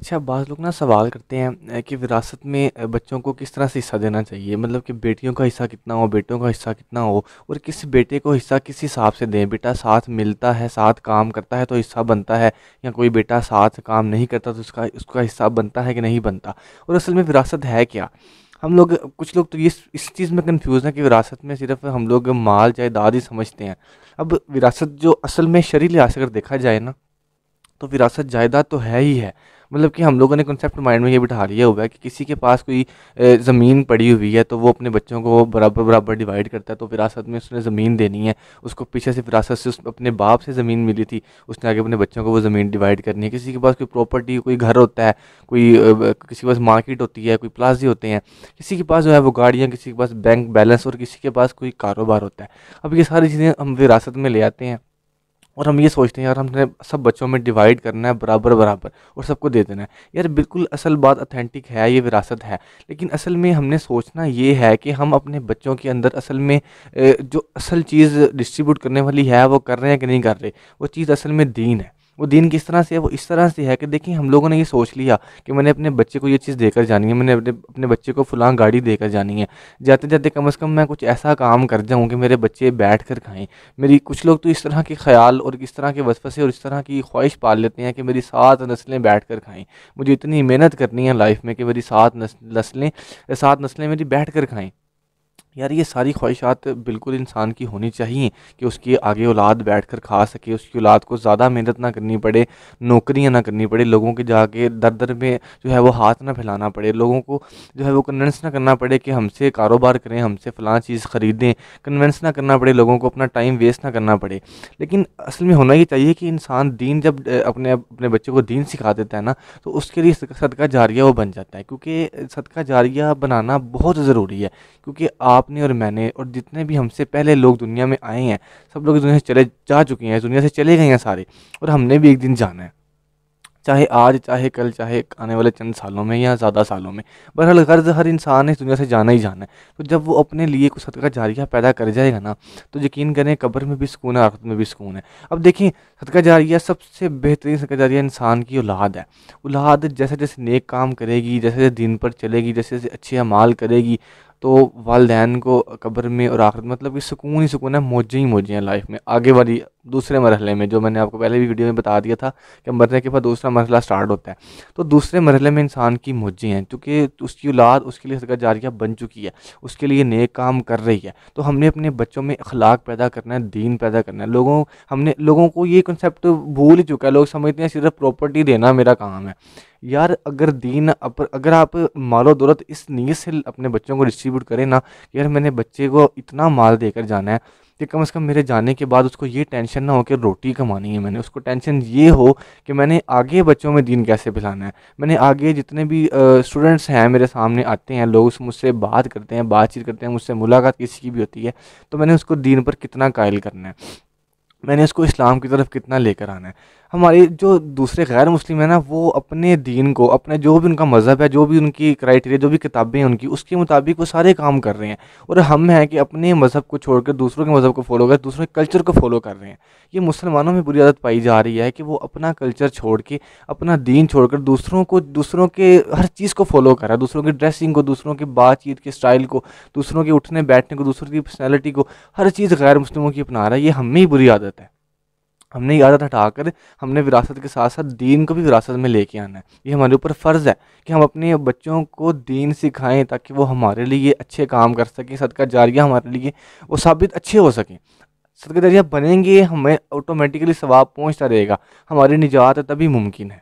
اچھا، بعض لوگ نا سوال کرتے ہیں کہ وراثت میں بچوں کو کس طرح سے حصہ دینا چاہیے، مطلب کہ بیٹیوں کا حصہ کتنا ہو، بیٹوں کا حصہ کتنا ہو، اور کس بیٹے کو حصہ کس حساب سے دیں۔ بیٹا ساتھ ملتا ہے، ساتھ کام کرتا ہے تو حصہ بنتا ہے، یا کوئی بیٹا ساتھ کام نہیں کرتا تو اس کا حصہ بنتا ہے کہ نہیں بنتا۔ اور اصل میں وراثت ہے کیا؟ ہم لوگ کچھ لوگ تو یہ اس چیز میں کنفیوز ہیں کہ وراثت میں صرف ہم لوگ مال جائیداد ہی سمجھتے ہیں۔ اب وراثت جو اصل میں شرعی لحاظ سے اگر دیکھا جائے نا، تو وراثت جائیداد تو ہے ہی ہے۔ مطلب کہ ہم لوگوں نے کنسیپٹ مائنڈ میں یہ بٹھا لیا ہوا ہے کہ کسی کے پاس کوئی زمین پڑی ہوئی ہے تو وہ اپنے بچوں کو برابر برابر ڈیوائڈ کرتا ہے، تو وراثت میں اس نے زمین دینی ہے۔ اس کو پیچھے سے وراثت سے اپنے باپ سے زمین ملی تھی، اس نے آگے اپنے بچوں کو وہ زمین ڈیوائڈ کرنی ہے۔ کسی کے پاس کوئی پراپرٹی، کوئی گھر ہوتا ہے، کسی کے پاس مارکیٹ ہوتی ہے، کوئی پلازے ہوتے ہیں، کسی کے پاس جو ہے وہ گاڑیاں، کسی کے پاس بینک بیلنس، اور کسی کے پاس کوئی کاروبار ہوتا ہے۔ اب یہ ساری چیزیں ہم وراثت میں لے آتے ہیں، اور ہم یہ سوچتے ہیں یار ہم نے سب بچوں میں ڈیوائڈ کرنا ہے برابر برابر اور سب کو دے دینا ہے۔ یار بالکل اصل بات اتھینٹک ہے، یہ وراثت ہے، لیکن اصل میں ہم نے سوچنا یہ ہے کہ ہم اپنے بچوں کے اندر اصل میں جو اصل چیز ڈسٹریبیوٹ کرنے والی ہے وہ کر رہے ہیں کہ نہیں کر رہے۔ وہ چیز اصل میں دین ہے۔ وہ دین کس طرح سے ہے؟ وہ اس طرح سے ہے کہ دیکھیں، ہم لوگوں نے یہ سوچ لیا کہ میں نے اپنے بچے کو یہ چیز دے کر جانی ہے، میں نے اپنے بچے کو فلاں گاڑی دے کر جانی ہے۔ جاتے جاتے کم از کم میں کچھ ایسا کام کر جاؤں کہ میرے بچے بیٹھ کر کھائیں۔ میری کچھ لوگ تو اس طرح کے خیال اور اس طرح کے وسوسے اور اس طرح کی خواہش پال لیتے ہیں کہ میری 7 نسلیں بیٹھ کر کھائیں، مجھے اتنی محنت کرنی ہے لائف میں کہ میری 7 نسلیں میری بیٹھ کر کھائیں۔ یار یہ ساری خواہشات بالکل انسان کی ہونی چاہیے کہ اس کی آگے اولاد بیٹھ کر کھا سکے، اس کی اولاد کو زیادہ محنت نہ کرنی پڑے، نوکریاں نہ کرنی پڑے، لوگوں کے جا کے در در میں جو ہے وہ ہاتھ نہ پھیلانا پڑے، لوگوں کو جو ہے وہ کنونس نہ کرنا پڑے کہ ہم سے کاروبار کریں، ہم سے فلاں چیز خریدیں، کنونس نہ کرنا پڑے لوگوں کو، اپنا ٹائم ویسٹ نہ کرنا پڑے۔ لیکن اصل میں ہونا یہ چاہیے کہ انسان دین جب اپنے بچے کو دین سکھا دیتا ہے نا، تو اس کے لیے صدقہ جاریہ وہ بن جاتا ہے، کیونکہ صدقہ جاریہ بنانا بہت ضروری ہے۔ کیونکہ آپ نے اور میں نے اور جتنے بھی ہم سے پہلے لوگ دنیا میں آئے ہیں، سب لوگ دنیا سے چلے جا چکے ہیں، دنیا سے چلے گئے ہیں سارے، اور ہم نے بھی ایک دن جانا ہے، چاہے آج، چاہے کل، چاہے آنے والے چند سالوں میں یا زیادہ سالوں میں۔ بہرحال غرض ہر انسان نے اس دنیا سے جانا ہی جانا ہے۔ تو جب وہ اپنے لیے کچھ صدقہ جاریہ پیدا کر جائے گا نا، تو یقین کریں قبر میں بھی سکون ہے، آخرت میں بھی سکون ہے۔ اب دیکھیں، صدقہ جاریہ سب سے بہترین صدقہ جاریہ انسان کی اولاد ہے۔ اولاد جیسے جیسے نیک کام کرے گی، جیسے جیسے دین پر چلے گی، جیسے جیسے اچھے اعمال کرے گی، تو والدین کو قبر میں اور آخرت میں مطلب کہ سکون ہی سکون ہے، موجیں ہی موجیں ہیں لائف میں، آگے والی دوسرے مرحلے میں، جو میں نے آپ کو پہلے بھی ویڈیو میں بتا دیا تھا کہ مرنے کے بعد دوسرا مرحلہ سٹارٹ ہوتا ہے۔ تو دوسرے مرحلے میں انسان کی موجیں ہیں، کیونکہ اس کی اولاد اس کے لیے صدقہ جاریہ بن چکی ہے، اس کے لیے نیک کام کر رہی ہے۔ تو ہم نے اپنے بچوں میں اخلاق پیدا کرنا ہے، دین پیدا کرنا ہے۔ ہم نے لوگوں کو یہ کنسیپٹ بھول ہی چکا ہے، لوگ سمجھتے ہیں صرف پراپرٹی دینا میرا کام ہے۔ یار اگر آپ مال و دولت اس نیت سے اپنے بچوں کو ڈسٹریبیوٹ کریں نا، یار میں نے بچے کو اتنا مال دے کر جانا ہے کہ کم از کم میرے جانے کے بعد اس کو یہ ٹینشن نہ ہو کہ روٹی کمانی ہے، میں نے اس کو ٹینشن یہ ہو کہ میں نے آگے بچوں میں دین کیسے پھیلانا ہے، میں نے آگے جتنے بھی اسٹوڈنٹس ہیں میرے سامنے آتے ہیں، لوگ مجھ سے بات کرتے ہیں، بات چیت کرتے ہیں، مجھ سے ملاقات کسی کی بھی ہوتی ہے، تو میں نے اس کو دین پر کتنا قائل کرنا ہے، میں نے اس کو اسلام کی طرف کتنا لے کر آنا ہے۔ ہمارے جو دوسرے غیر مسلم ہیں نا، وہ اپنے دین کو، اپنے جو بھی ان کا مذہب ہے، جو بھی ان کی کرائٹیریا، جو بھی کتابیں ہیں ان کی، اس کے مطابق وہ سارے کام کر رہے ہیں، اور ہم ہیں کہ اپنے مذہب کو چھوڑ کر دوسروں کے مذہب کو فالو کر، دوسروں کے کلچر کو فالو کر رہے ہیں۔ یہ مسلمانوں میں بری عادت پائی جا رہی ہے کہ وہ اپنا کلچر چھوڑ کے، اپنا دین چھوڑ کر دوسروں کے ہر چیز کو فالو کر رہا ہے، دوسروں کی ڈریسنگ کو، دوسروں کی بات چیت کے سٹائل کو، دوسروں کے اٹھنے بیٹھنے کو، دوسروں کی پرسنالٹی کو، ہر چیز غیر مسلموں کی اپنا رہا ہے۔ یہ ہم میں ہی بری عادت ہے۔ ہم نے یہ عادت ہٹا کر ہم نے وراثت کے ساتھ ساتھ دین کو بھی وراثت میں لے کے آنا ہے۔ یہ ہمارے اوپر فرض ہے کہ ہم اپنے بچوں کو دین سکھائیں تاکہ وہ ہمارے لیے اچھے کام کر سکیں، صدقہ جاریہ ہمارے لیے وہ ثابت اچھے ہو سکیں۔ صدقہ جاریہ بنیں گے، ہمیں آٹومیٹکلی ثواب پہنچتا رہے گا، ہماری نجات تبھی ممکن ہے۔